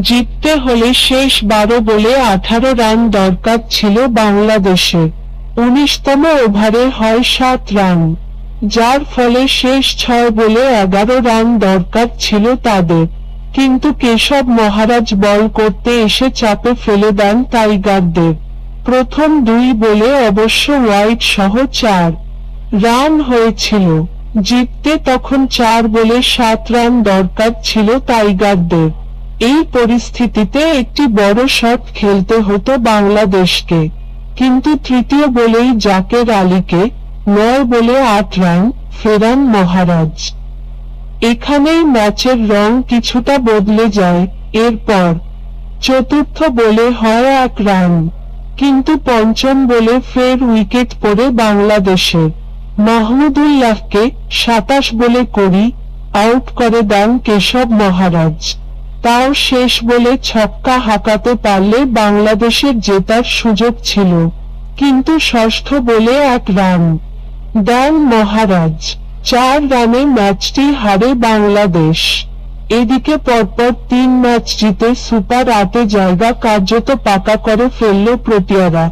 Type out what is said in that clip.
জিততে হলে শেষ 12 বলে 18 রান দরকার ছিল বাংলাদেশের। 19তম ওভারে হয় 7 রান, যার ফলে শেষ 6 বলে 11 রান দরকার ছিল তাদের। কিন্তু কেশব মহারাজ বল করতে এসে চাপে ফেলে দেন টাইগারদের। প্রথম 2 বলে অবশ্য ওয়াইড সহ 4 রান হয়েছিল। জিততে তখন 4 বলে 7 রান দরকার ছিল টাইগারদের। এই পরিস্থিতিতে একটি বড় শট খেলতে হতো বাংলাদেশকে, কিন্তু তৃতীয় বলেই জাকের আলীকে 9 বলে 8 রান ফেরান মহারাজ। এখানেই ম্যাচের রং কিছুটা বদলে যায়। এরপর চতুর্থ বলে হয় 1 রান, কিন্তু পঞ্চম বলে ফের উইকেট পড়ে বাংলাদেশের। মাহমুদুল্লাহকে 27 বলে করি আউট করে দেন কেশব মহারাজ। তাও শেষ বলে ছক্কা হাঁকাতে পারলে বাংলাদেশের জেতার সুযোগ ছিল, কিন্তু ষষ্ঠ বলে 1 রান দেন মহারাজ। 4 রানে ম্যাচটি হারে বাংলাদেশ। এদিকে পরপর 3 ম্যাচ জিতে সুপার 8-এ জায়গা কার্যত পাকা করে ফেলল প্রোটিয়ারা।